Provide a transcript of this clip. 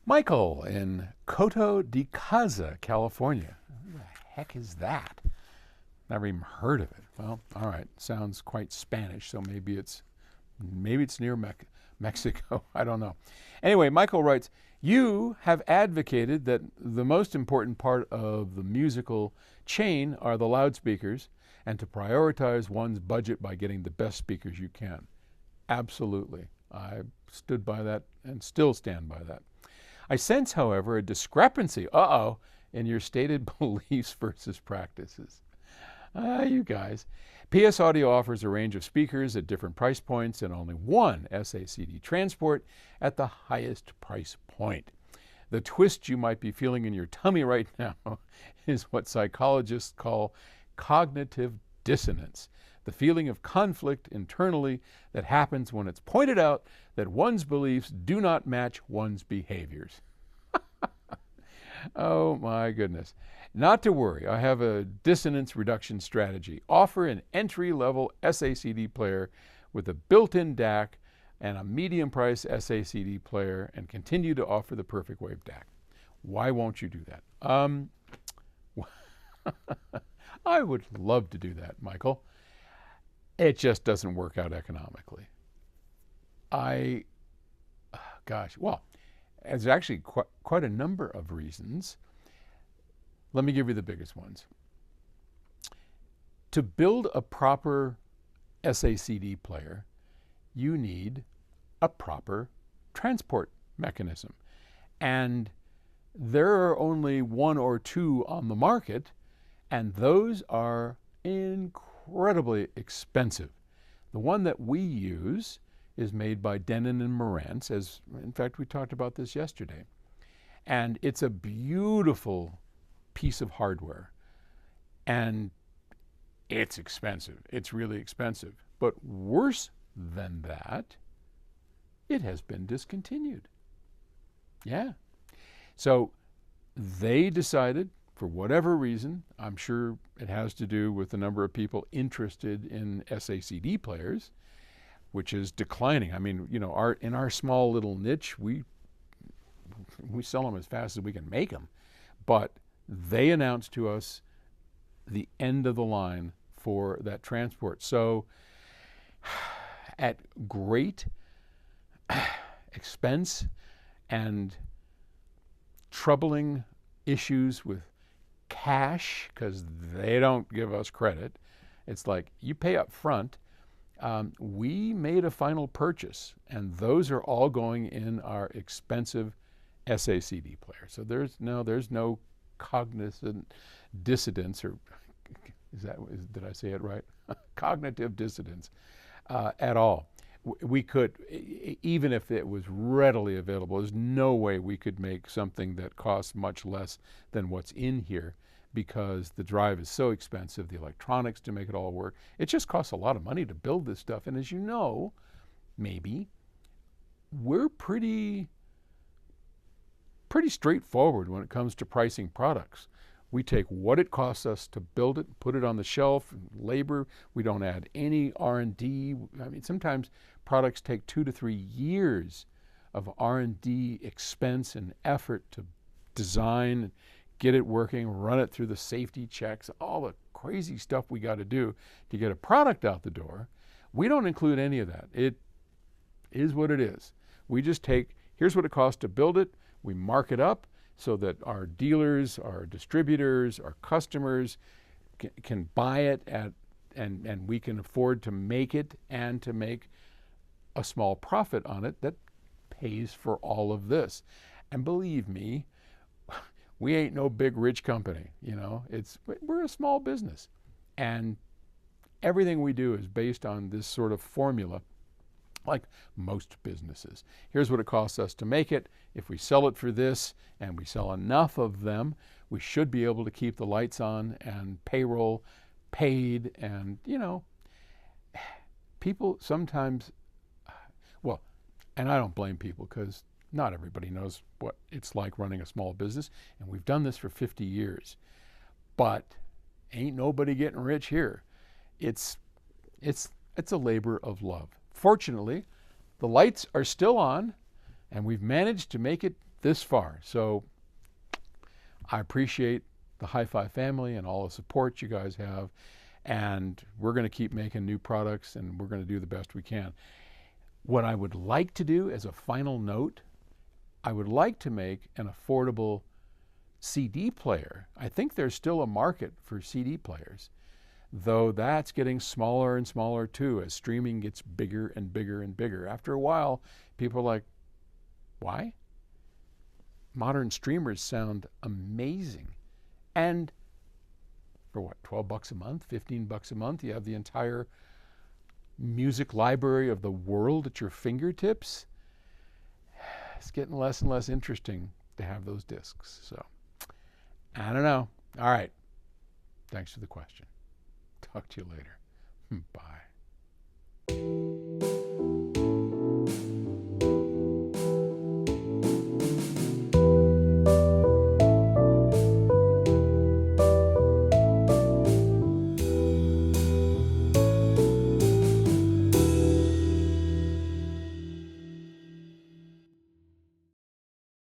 Michael in Coto de Caza, California. Who the heck is that? Never even heard of it. Well, all right. Sounds quite Spanish, so maybe it's near Mexico. I don't know. Anyway, Michael writes, you have advocated that the most important part of the musical chain are the loudspeakers and to prioritize one's budget by getting the best speakers you can. Absolutely. I stood by that and still stand by that. I sense, however, a discrepancy, in your stated beliefs versus practices. You guys. PS Audio offers a range of speakers at different price points and only one SACD transport at the highest price point. The twist you might be feeling in your tummy right now is what psychologists call cognitive dissonance, the feeling of conflict internally that happens when it's pointed out that one's beliefs do not match one's behaviors. Oh my goodness. Not to worry, I have a dissonance reduction strategy. Offer an entry-level SACD player with a built-in DAC and a medium-price SACD player and continue to offer the perfect wave DAC. Why won't you do that? I would love to do that, Michael. It just doesn't work out economically. There's actually quite a number of reasons. Let me give you the biggest ones. To build a proper SACD player, you need a proper transport mechanism. And there are only one or two on the market, and those are incredibly expensive. The one that we use is made by Denon and Marantz, as in fact we talked about this yesterday. And it's a beautiful piece of hardware. And it's expensive. It's really expensive. But worse than that, it has been discontinued. Yeah. So they decided, for whatever reason, I'm sure it has to do with the number of people interested in SACD players, which is declining. I mean, in our small little niche, we sell them as fast as we can make them. But they announced to us the end of the line for that transport. So at great expense and troubling issues with cash, because they don't give us credit. It's like you pay up front. We made a final purchase, and those are all going in our expensive SACD player. So there's no cognizant dissidence, or did I say it right? Cognitive dissonance at all. We could, even if it was readily available, there's no way we could make something that costs much less than what's in here, because the drive is so expensive, the electronics to make it all work. It just costs a lot of money to build this stuff. And as you know, maybe, we're pretty straightforward when it comes to pricing products. We take what it costs us to build it, put it on the shelf, labor. We don't add any R&D. I mean, sometimes products take 2 to 3 years of R&D expense and effort to design, get it working, run it through the safety checks, all the crazy stuff we got to do to get a product out the door. We don't include any of that. It is what it is. We just take, here's what it costs to build it. We mark it up so that our dealers, our distributors, our customers can buy it and we can afford to make it and to make a small profit on it that pays for all of this. And believe me, we ain't no big rich company, we're a small business. And everything we do is based on this sort of formula, like most businesses. Here's what it costs us to make it. If we sell it for this and we sell enough of them, we should be able to keep the lights on and payroll paid. And, people sometimes, and I don't blame people, because not everybody knows what it's like running a small business, and we've done this for 50 years. But ain't nobody getting rich here. It's a labor of love. Fortunately, the lights are still on, and we've managed to make it this far. So I appreciate the Hi-Fi family and all the support you guys have. And we're going to keep making new products, and we're going to do the best we can. What I would like to do as a final note, I would like to make an affordable CD player. I think there's still a market for CD players, though that's getting smaller and smaller too as streaming gets bigger and bigger and bigger. After a while, people are like, why? Modern streamers sound amazing. And for what, 12 bucks a month, 15 bucks a month, you have the entire music library of the world at your fingertips. It's getting less and less interesting to have those discs. So, I don't know. All right. Thanks for the question. Talk to you later. Bye.